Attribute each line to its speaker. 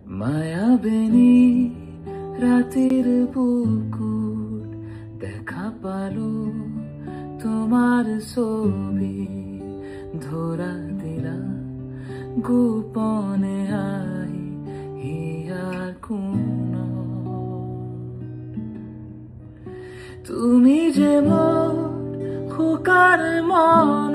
Speaker 1: মায়াবিনী রাতের বুকুর দেখা পালো তোমার ছবি ধরা দিলা গোপনে আই হিয়ার কোন তুমি যে মোর খোকার মন